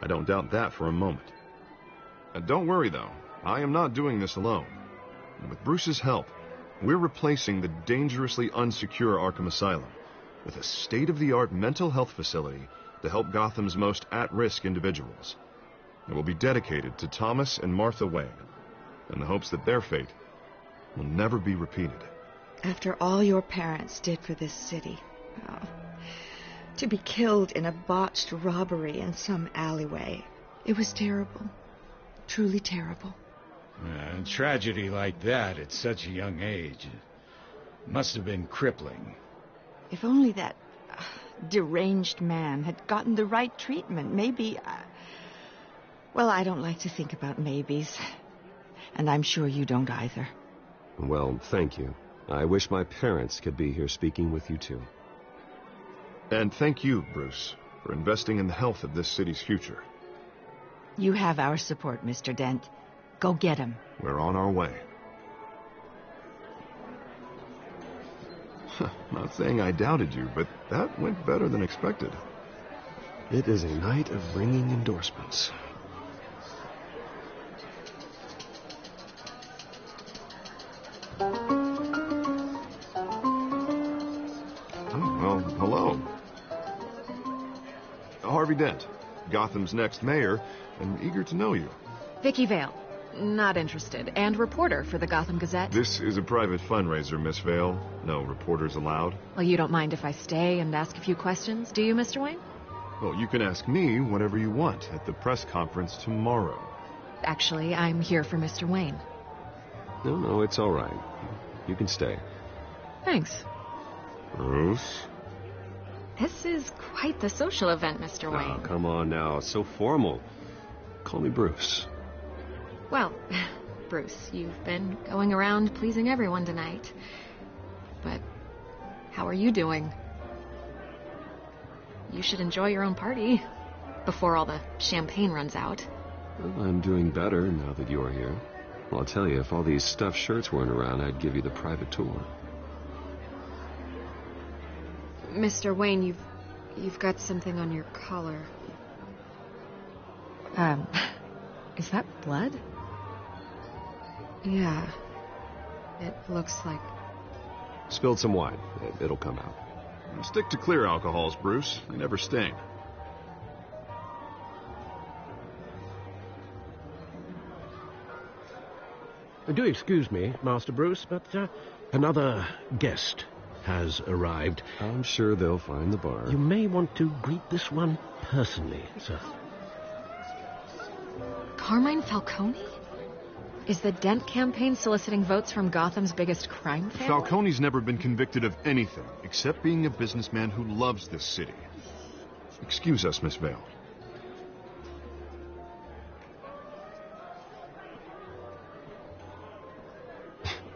I don't doubt that for a moment. Don't worry, though. I am not doing this alone. And with Bruce's help, we're replacing the dangerously unsecure Arkham Asylum with a state-of-the-art mental health facility to help Gotham's most at-risk individuals. It will be dedicated to Thomas and Martha Wayne, in the hopes that their fate will never be repeated. After all your parents did for this city, to be killed in a botched robbery in some alleyway, it was terrible. Truly terrible. A tragedy like that at such a young age must have been crippling. If only that deranged man had gotten the right treatment, maybe... Well, I don't like to think about maybes. And I'm sure you don't either. Well, thank you. I wish my parents could be here speaking with you too. And thank you, Bruce, for investing in the health of this city's future. You have our support, Mr. Dent. Go get him. We're on our way. Not saying I doubted you, but that went better than expected. It is a night of ringing endorsements. Well, hello. Harvey Dent, Gotham's next mayor, and eager to know you. Vicky Vale. Not interested. And reporter for the Gotham Gazette. This is a private fundraiser, Miss Vale. No reporters allowed. Well, you don't mind if I stay and ask a few questions, do you, Mr. Wayne? Well, you can ask me whatever you want at the press conference tomorrow. Actually, I'm here for Mr. Wayne. No, it's all right. You can stay. Thanks. Bruce? This is quite the social event, Mr. Wayne. Oh, come on now. So formal. Call me Bruce. Well, Bruce, you've been going around pleasing everyone tonight. But how are you doing? You should enjoy your own party before all the champagne runs out. Well, I'm doing better now that you're here. Well, I'll tell you, if all these stuffed shirts weren't around, I'd give you the private tour. Mr. Wayne, you've got something on your collar. Is that blood? Yeah. It looks like... Spilled some wine. It'll come out. Stick to clear alcohols, Bruce. They never stain. Do excuse me, Master Bruce, but another guest has arrived. I'm sure they'll find the bar. You may want to greet this one personally, sir. Carmine Falcone? Is the Dent campaign soliciting votes from Gotham's biggest crime family? Falcone's never been convicted of anything except being a businessman who loves this city. Excuse us, Miss Vale.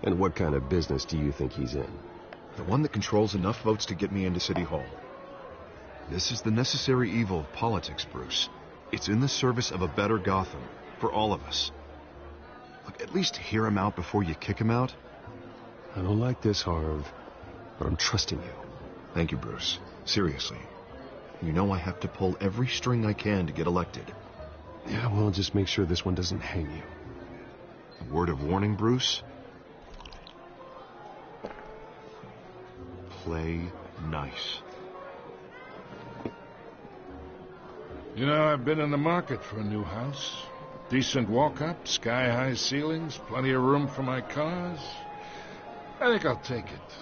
And what kind of business do you think he's in? The one that controls enough votes to get me into City Hall. This is the necessary evil of politics, Bruce. It's in the service of a better Gotham, for all of us. Look, at least hear him out before you kick him out. I don't like this, Harv, but I'm trusting you. Thank you, Bruce. Seriously. You know I have to pull every string I can to get elected. Yeah, well, just make sure this one doesn't hang you. A word of warning, Bruce? Play nice. You know, I've been in the market for a new house. Decent walk-up, sky-high ceilings, plenty of room for my cars. I think I'll take it.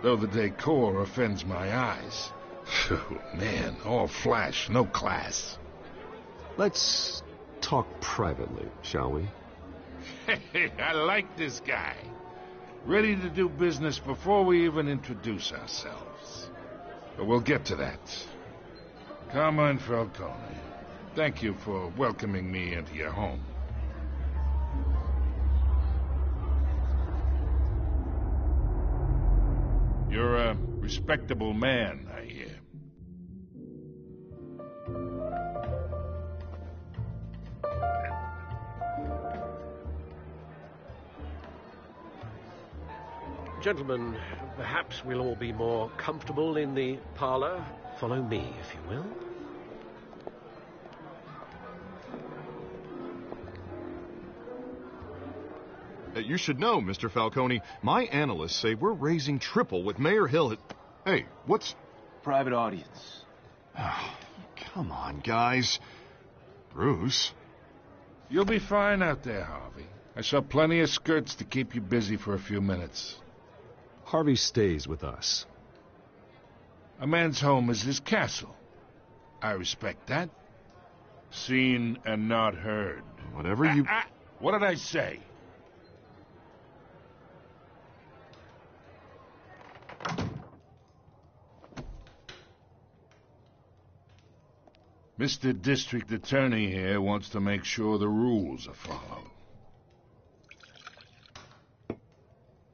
Though the decor offends my eyes. Oh, man, all flash, no class. Let's talk privately, shall we? Hey, I like this guy. Ready to do business before we even introduce ourselves. But we'll get to that. Carmine Falcone, thank you for welcoming me into your home. You're a respectable man, I hear. Gentlemen, perhaps we'll all be more comfortable in the parlor. Follow me, if you will. You should know, Mr. Falcone, my analysts say we're raising triple with Mayor Hill. Hey, what's... Private audience. Oh, come on, guys. Bruce? You'll be fine out there, Harvey. I saw plenty of skirts to keep you busy for a few minutes. Harvey stays with us. A man's home is his castle. I respect that. Seen and not heard. Whatever you... What did I say? Mr. District Attorney here wants to make sure the rules are followed.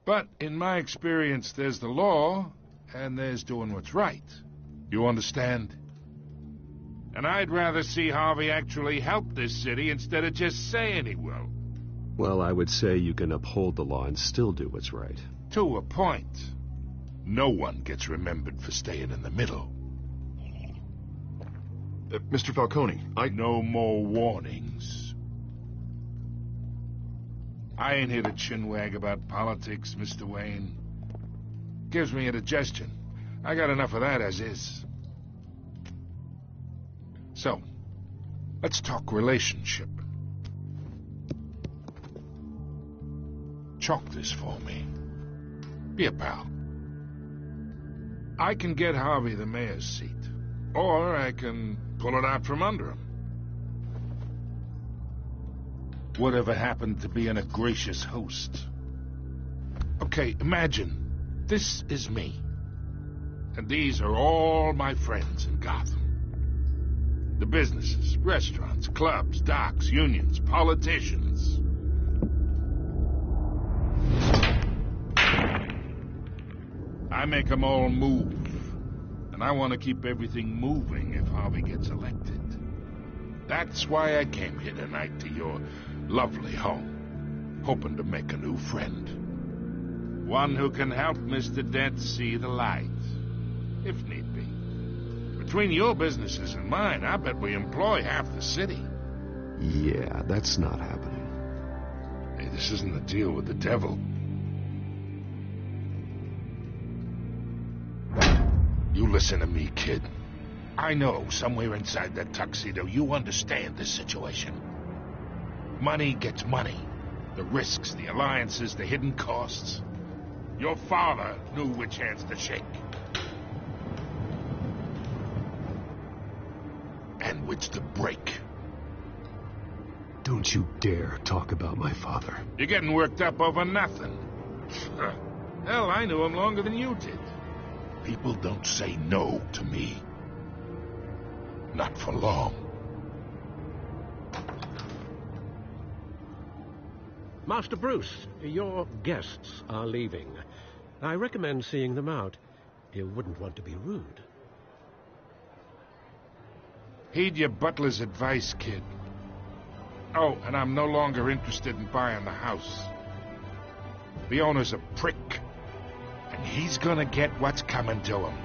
But in my experience, there's the law, and there's doing what's right. You understand? And I'd rather see Harvey actually help this city instead of just saying he will. Well, I would say you can uphold the law and still do what's right. To a point. No one gets remembered for staying in the middle. Mr. Falcone, No more warnings. I ain't here to chinwag about politics, Mr. Wayne. Gives me indigestion. I got enough of that as is. So, let's talk relationship. Chalk this for me. Be a pal. I can get Harvey the mayor's seat, or I can pull it out from under him. Whatever happened to being a gracious host? Okay, imagine this is me, and these are all my friends in Gotham. The businesses, restaurants, clubs, docks, unions, politicians. I make them all move. And I want to keep everything moving if Harvey gets elected. That's why I came here tonight to your lovely home, hoping to make a new friend. One who can help Mr. Dent see the light, if need be. Between your businesses and mine, I bet we employ half the city. Yeah, that's not happening. Hey, this isn't a deal with the devil. You listen to me, kid. I know somewhere inside that tuxedo you understand this situation. Money gets money. The risks, the alliances, the hidden costs. Your father knew which hands to shake. And which to break. Don't you dare talk about my father. You're getting worked up over nothing. Hell, I knew him longer than you did. People don't say no to me. Not for long. Master Bruce, your guests are leaving. I recommend seeing them out. You wouldn't want to be rude. Heed your butler's advice, kid. Oh, and I'm no longer interested in buying the house. The owner's a prick. And he's gonna get what's coming to him.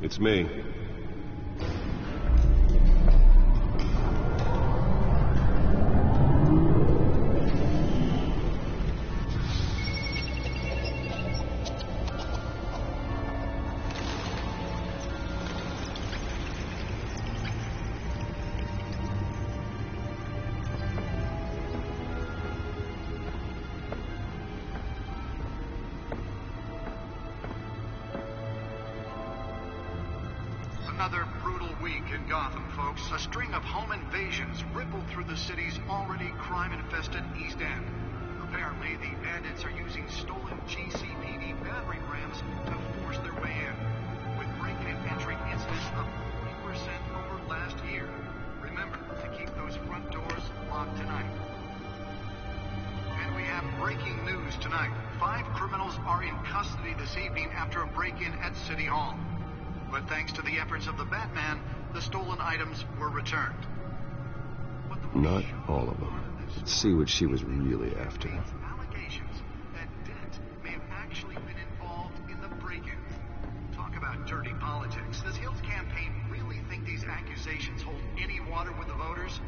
It's me. Another brutal week in Gotham, folks. A string of home invasions rippled through the city's already crime-infested East End. Apparently, the bandits are using stolen GCPD battering rams to force their way in, with break-in and entry incidents up 40% over last year. Remember to keep those front doors locked tonight. And we have breaking news tonight. 5 criminals are in custody this evening after a break-in at City Hall. But thanks to the efforts of the Batman, the stolen items were returned. Not all of them. Let's see what she was really after. Allegations that Dent may have actually been involved in the break-ins. Talk about dirty politics. Does Hill's campaign really think these accusations hold any water with the voters?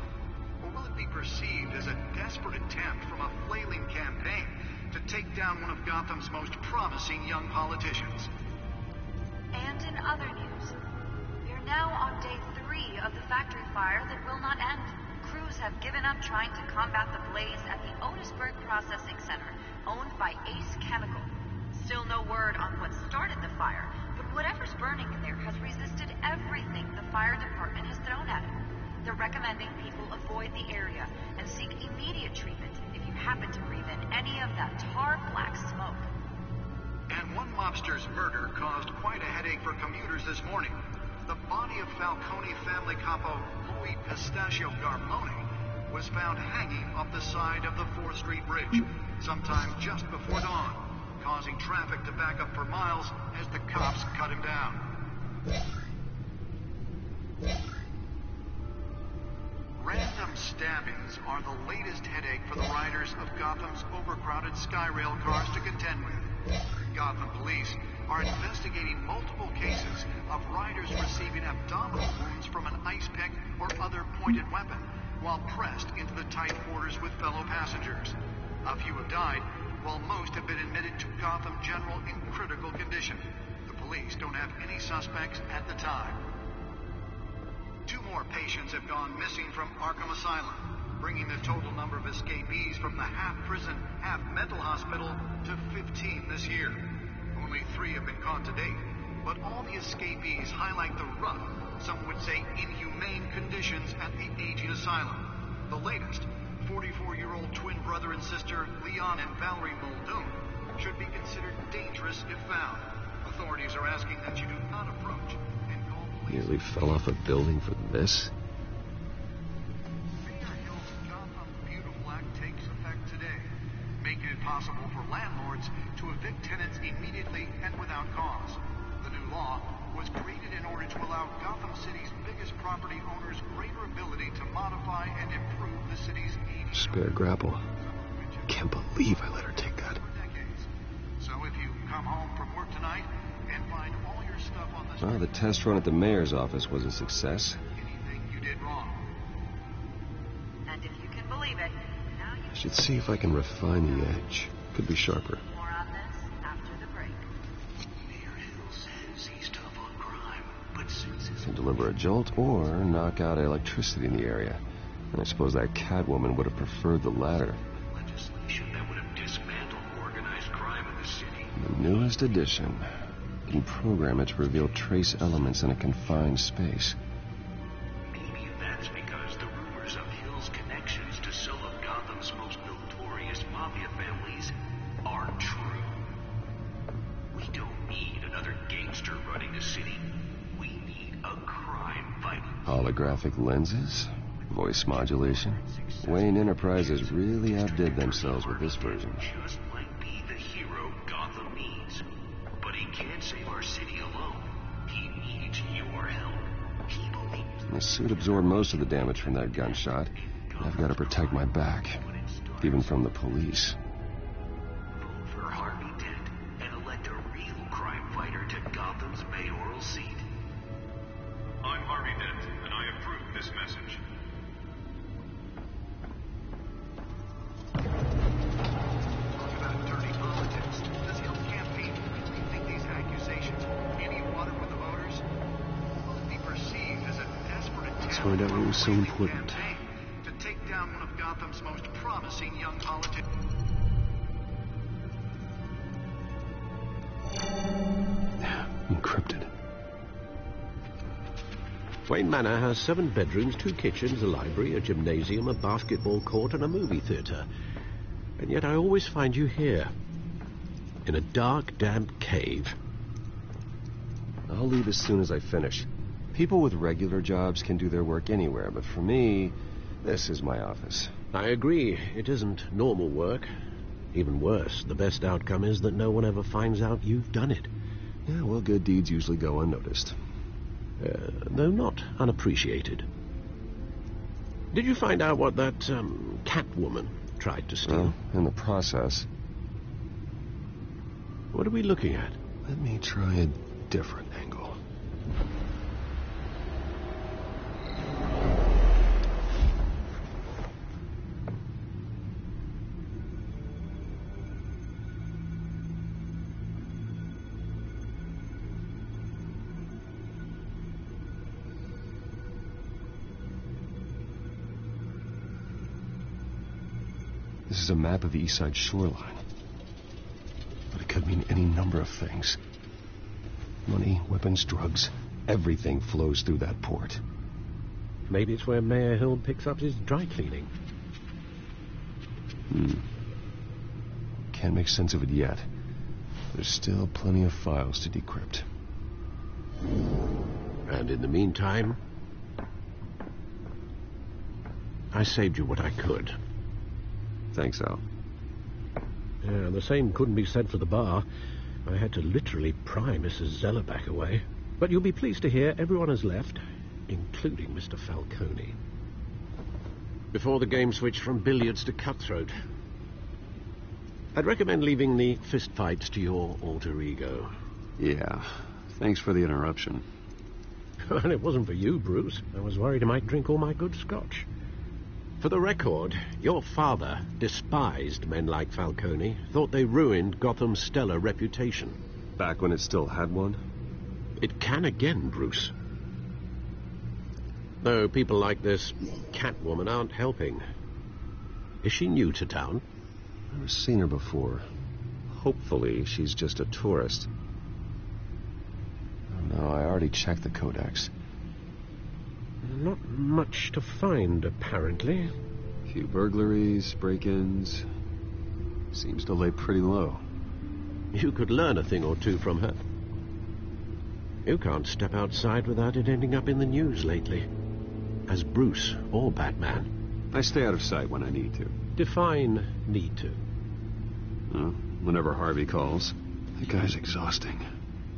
Or will it be perceived as a desperate attempt from a flailing campaign to take down one of Gotham's most promising young politicians? And in other news, we're now on day 3 of the factory fire that will not end. Crews have given up trying to combat the blaze at the Otisburg Processing Center, owned by Ace Chemical. Still no word on what started the fire, but whatever's burning in there has resisted everything the fire department has thrown at it. They're recommending people avoid the area and seek immediate treatment if you happen to breathe in any of that tar black smoke. And one mobster's murder caused quite a headache for commuters this morning. The body of Falcone family capo Louis Pistachio Garmone was found hanging off the side of the 4th Street Bridge, sometime just before dawn, causing traffic to back up for miles as the cops cut him down. Random stabbings are the latest headache for the riders of Gotham's overcrowded Skyrail cars to contend with. Gotham police are investigating multiple cases of riders receiving abdominal wounds from an ice pick or other pointed weapon while pressed into the tight quarters with fellow passengers. A few have died, while most have been admitted to Gotham General in critical condition. The police don't have any suspects at the time. 2 more patients have gone missing from Arkham Asylum, bringing the total number of escapees from the half-prison, half-mental hospital to 15 this year. Only 3 have been caught to date, but all the escapees highlight the rough, some would say inhumane conditions at the aging asylum. The latest, 44-year-old twin brother and sister Leon and Valerie Muldoon, should be considered dangerous if found. Authorities are asking that you do not approach and call police. Nearly fell off a building for this? Making it possible for landlords to evict tenants immediately and without cause. The new law was created in order to allow Gotham City's biggest property owners greater ability to modify and improve the city's aging. Spare grapple. Can't believe I let her take that. So if you come home from work tonight and find all your stuff on the Well, the test run at the mayor's office was a success. Anything you did wrong. And if you can believe it, I should see if I can refine the edge. Could be sharper. more on this after the break. Mayor Hill says he's tough on crime, but since his Can deliver a jolt or knock out electricity in the area. And I suppose that Catwoman would have preferred the latter. legislation that would have dismantled organized crime in the city. The newest edition. You can program it to reveal trace elements in a confined space. Maybe that's because the rumors of Hill's connections to some of Gotham's most notorious mafia families aren't true. We don't need another gangster running the city. We need a crime-fighting. Holographic lenses? Voice modulation? Wayne Enterprises really outdid themselves with this version. Just might be the hero Gotham needs. But he can't save our city alone. He needs your help. He believes The suit absorbed most of the damage from that gunshot. I've got to protect my back, even from the police. vote for Harvey Dent and elect a real crime fighter to Gotham's mayoral seat. I'm Harvey Dent, and I approve this message. Talk about dirty politics. Does Hill's campaign really think these accusations hold any water with the voters? Will it be perceived as a desperate attempt Let's find out what was so from a important. campaign to take down one of Gotham's most promising young politicians? Encrypted. Wayne Manor has 7 bedrooms, 2 kitchens, a library, a gymnasium, a basketball court, and a movie theatre. And yet I always find you here, in a dark, damp cave. I'll leave as soon as I finish. People with regular jobs can do their work anywhere, but for me, this is my office. I agree. It isn't normal work. Even worse, the best outcome is that no one ever finds out you've done it. Yeah, well, good deeds usually go unnoticed. Though not unappreciated. Did you find out what that, Catwoman tried to steal? Well, in the process. What are we looking at? Let me try a different angle. This is a map of the East Side shoreline. But it could mean any number of things. Money, weapons, drugs, everything flows through that port. Maybe it's where Mayor Hill picks up his dry cleaning. Can't make sense of it yet. There's still plenty of files to decrypt. And in the meantime, I saved you what I could. Thanks, Al. Yeah, the same couldn't be said for the bar. I had to literally pry Mrs. Zellerback away. But you'll be pleased to hear everyone has left, including Mr. Falcone. Before the game switched from billiards to cutthroat. I'd recommend leaving the fistfights to your alter ego. Yeah, thanks for the interruption. And it wasn't for you, Bruce. I was worried I might drink all my good scotch. For the record, your father despised men like Falcone, thought they ruined Gotham's stellar reputation. Back when it still had one? It can again, Bruce. Though people like this Catwoman aren't helping. Is she new to town? Never seen her before. Hopefully she's just a tourist. Oh, no, I already checked the codex. Not much to find, apparently. Few burglaries, break-ins. Seems to lay pretty low. You could learn a thing or two from her. You can't step outside without it ending up in the news lately. As Bruce or Batman. I stay out of sight when I need to. Define need to. Whenever Harvey calls. The guy's exhausting.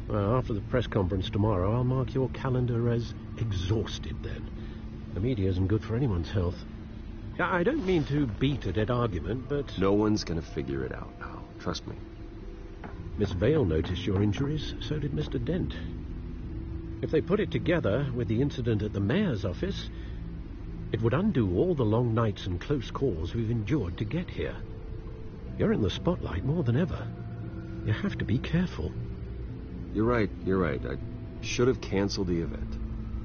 Well, after the press conference tomorrow, I'll mark your calendar as exhausted then. The media isn't good for anyone's health. I don't mean to beat a dead argument, but... No one's gonna figure it out, Al. Trust me. Miss Vale noticed your injuries, so did Mr. Dent. If they put it together with the incident at the mayor's office, it would undo all the long nights and close calls we've endured to get here. You're in the spotlight more than ever. You have to be careful. You're right. I should have canceled the event.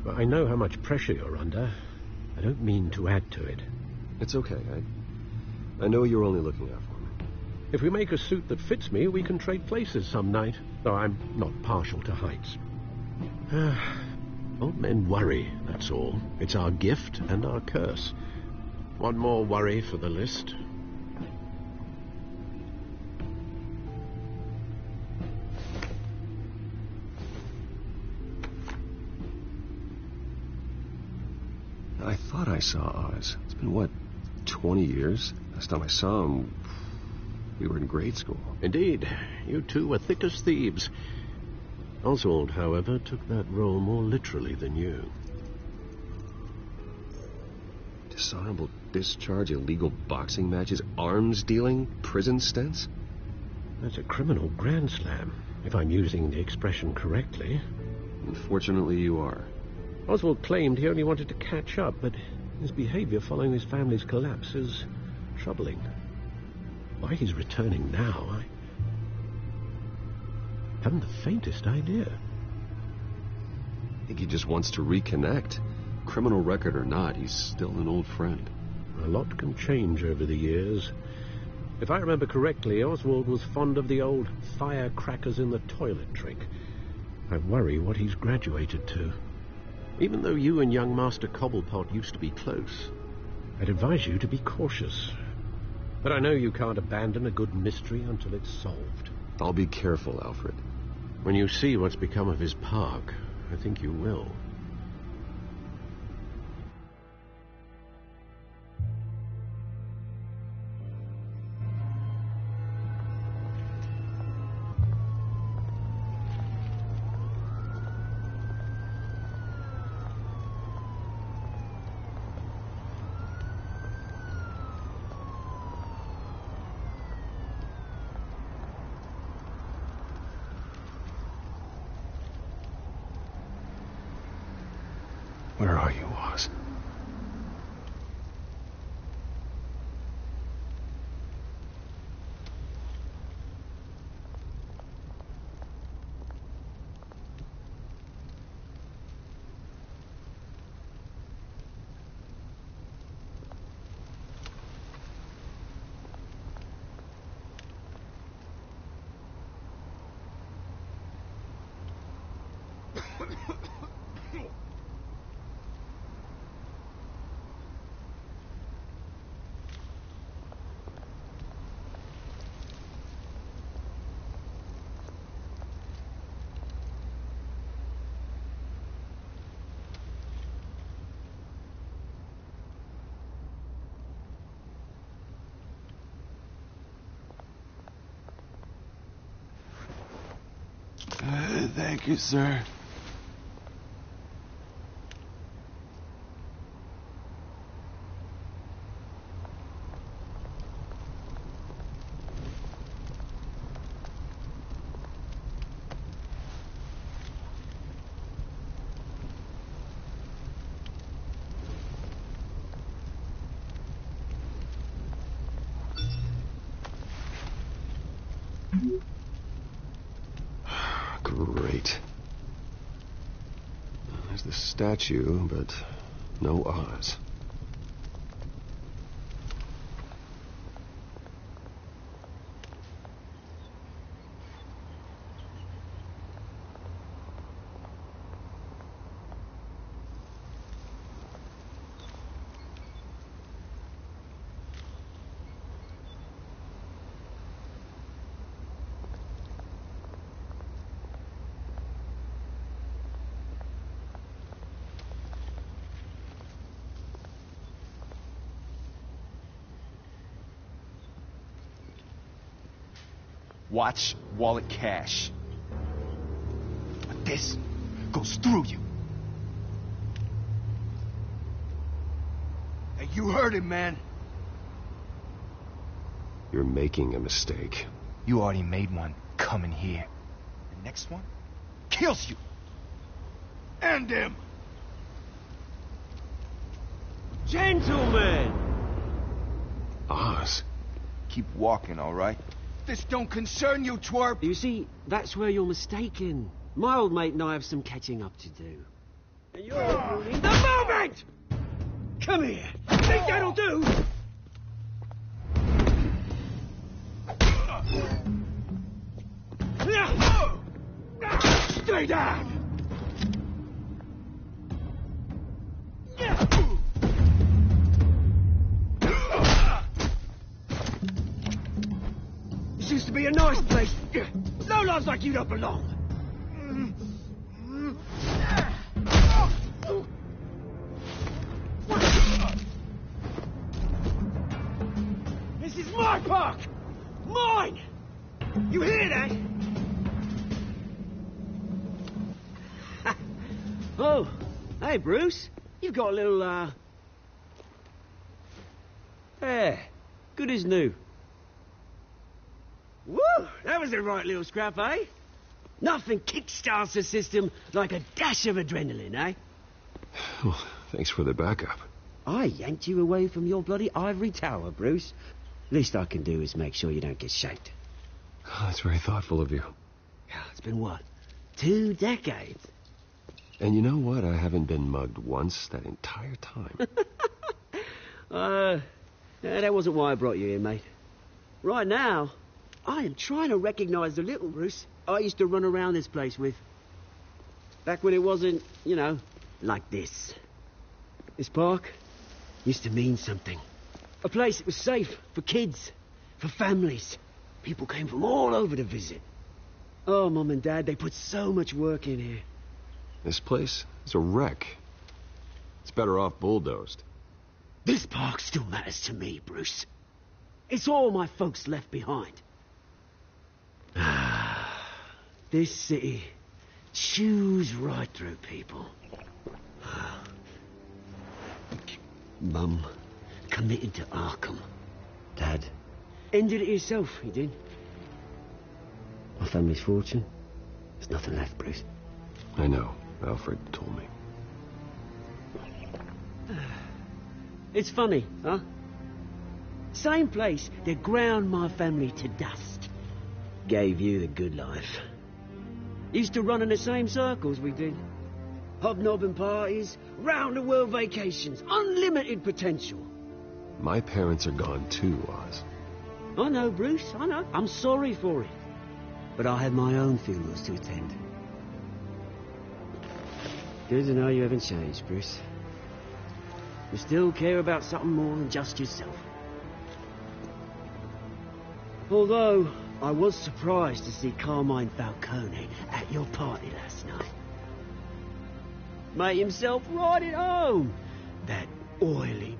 But I know how much pressure you're under. I don't mean to add to it. It's okay. I know you're only looking out for me. If we make a suit that fits me, we can trade places some night. Though I'm not partial to heights. Old men worry, that's all. It's our gift and our curse. One more worry for the list. I thought I saw Oz. It's been, what, 20 years? Last time I saw him, we were in grade school. Indeed. You two were thick as thieves. Oswald, however, took that role more literally than you. Dishonorable discharge, illegal boxing matches, arms dealing, prison stints? That's a criminal grand slam, if I'm using the expression correctly. Unfortunately, you are. Oswald claimed he only wanted to catch up, but his behavior following his family's collapse is troubling. Why he's returning now, I haven't the faintest idea. I think he just wants to reconnect. Criminal record or not, he's still an old friend. A lot can change over the years. If I remember correctly, Oswald was fond of the old firecrackers in the toilet trick. I worry what he's graduated to. Even though you and young Master Cobblepot used to be close, I'd advise you to be cautious. But I know you can't abandon a good mystery until it's solved. I'll be careful, Alfred. When you see what's become of his park, I think you will. Where are you, Oz? Thank you, sir. Great. There's the statue, but no Oz. Watch wallet cash. But this goes through you. Hey, you heard him, man. You're making a mistake. You already made one coming here. The next one kills you. And him. Gentlemen! Oz? Keep walking, all right? This don't concern you, twerp! You see, that's where you're mistaken. My old mate and I have some catching up to do. And you're ruining the moment! Come here! Think that'll do? Stay down! This used to be a nice place. No lives like you don't belong. This is my park! Mine! You hear that? Oh, hey, Bruce. You've got a little, There. Good as new. Woo! That was a right little scrap, eh? Nothing kickstarts the system like a dash of adrenaline, eh? Well, thanks for the backup. I yanked you away from your bloody ivory tower, Bruce. Least I can do is make sure you don't get shaped. Oh, that's very thoughtful of you. It's been, what, 2 decades? And you know what? I haven't been mugged once that entire time. That wasn't why I brought you here, mate. Right now, I am trying to recognize the little Bruce I used to run around this place with. Back when it wasn't, you know, like this. This park used to mean something. A place that was safe for kids, for families. People came from all over to visit. Oh, Mum and Dad, they put so much work in here. This place is a wreck. It's better off bulldozed. This park still matters to me, Bruce. It's all my folks left behind. This city chews right through people. Mum committed to Arkham. Dad ended it himself, he did. My family's fortune, there's nothing left, Bruce. I know. Alfred told me. It's funny, huh? Same place that ground my family to dust. Gave you the good life. Used to run in the same circles we did. Hobnobbing parties, round-the-world vacations, unlimited potential. My parents are gone too, Oz. I know, Bruce, I know. I'm sorry for it. But I had my own funerals to attend. Good to know you haven't changed, Bruce. You still care about something more than just yourself. Although, I was surprised to see Carmine Falcone at your party last night. Made himself right at home. That oily...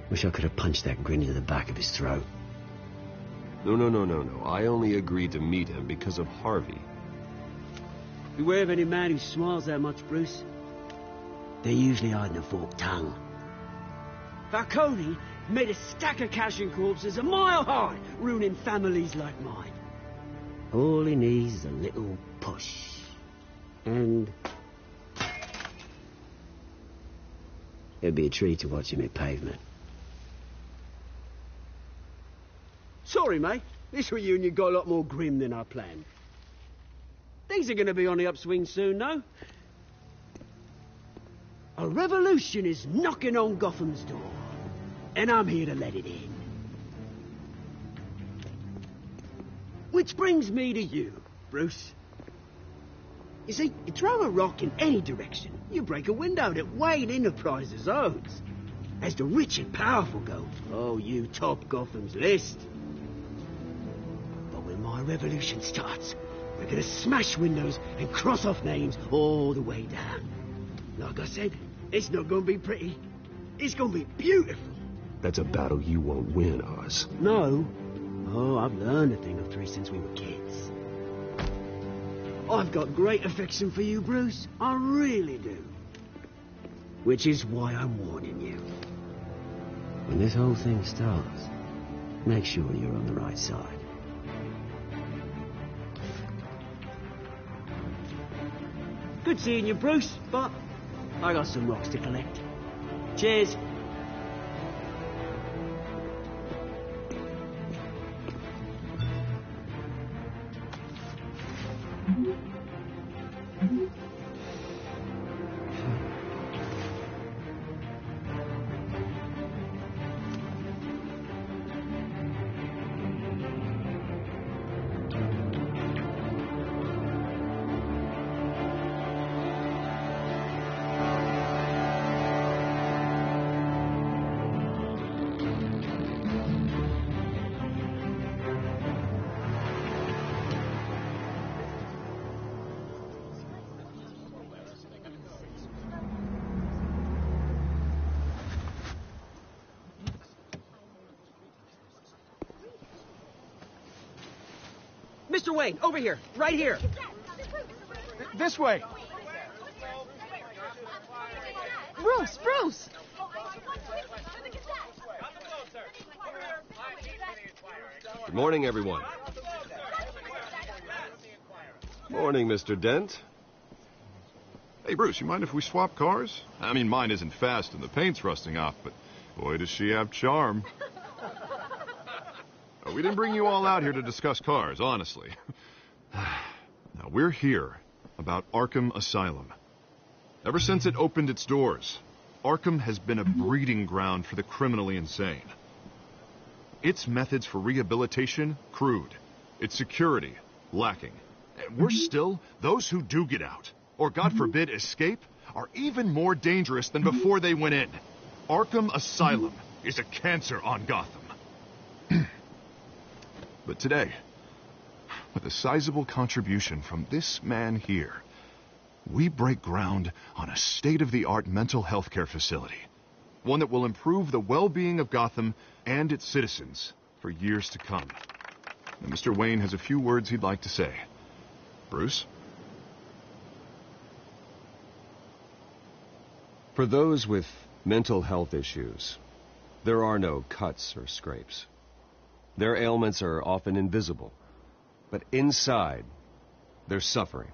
Wish I could have punched that grin into the back of his throat. No. I only agreed to meet him because of Harvey. Beware of any man who smiles that much, Bruce. They're usually hiding a forked tongue. Falcone made a stack of cashing corpses a mile high, ruining families like mine. All he needs is a little push. And... it'd be a treat to watch him hit pavement. Sorry, mate. This reunion got a lot more grim than I planned. Things are going to be on the upswing soon, though. A revolution is knocking on Gotham's door. And I'm here to let it in. Which brings me to you, Bruce. You see, you throw a rock in any direction, you break a window that Wayne Enterprises owns. As the rich and powerful go, oh, you top Gotham's list. But when my revolution starts, we're gonna smash windows and cross off names all the way down. Like I said, it's not gonna be pretty. It's gonna be beautiful. That's a battle you won't win, Oz. No. Oh, I've learned a thing or three since we were kids. I've got great affection for you, Bruce. I really do. Which is why I'm warning you. When this whole thing starts, make sure you're on the right side. Good seeing you, Bruce, but I got some rocks to collect. Cheers. Mr. Wayne, over here. Right here. This way. Bruce! Good morning, everyone. Morning, Mr. Dent. Hey, Bruce, you mind if we swap cars? I mean, mine isn't fast and the paint's rusting off, but boy, does she have charm. We didn't bring you all out here to discuss cars, honestly. Now, we're here about Arkham Asylum. Ever since it opened its doors, Arkham has been a breeding ground for the criminally insane. Its methods for rehabilitation, crude. Its security, lacking. And worse still, those who do get out, or God forbid escape, are even more dangerous than before they went in. Arkham Asylum is a cancer on Gotham. But today, with a sizable contribution from this man here, we break ground on a state-of-the-art mental health care facility. One that will improve the well-being of Gotham and its citizens for years to come. And Mr. Wayne has a few words he'd like to say. Bruce? For those with mental health issues, there are no cuts or scrapes. Their ailments are often invisible, but inside, they're suffering.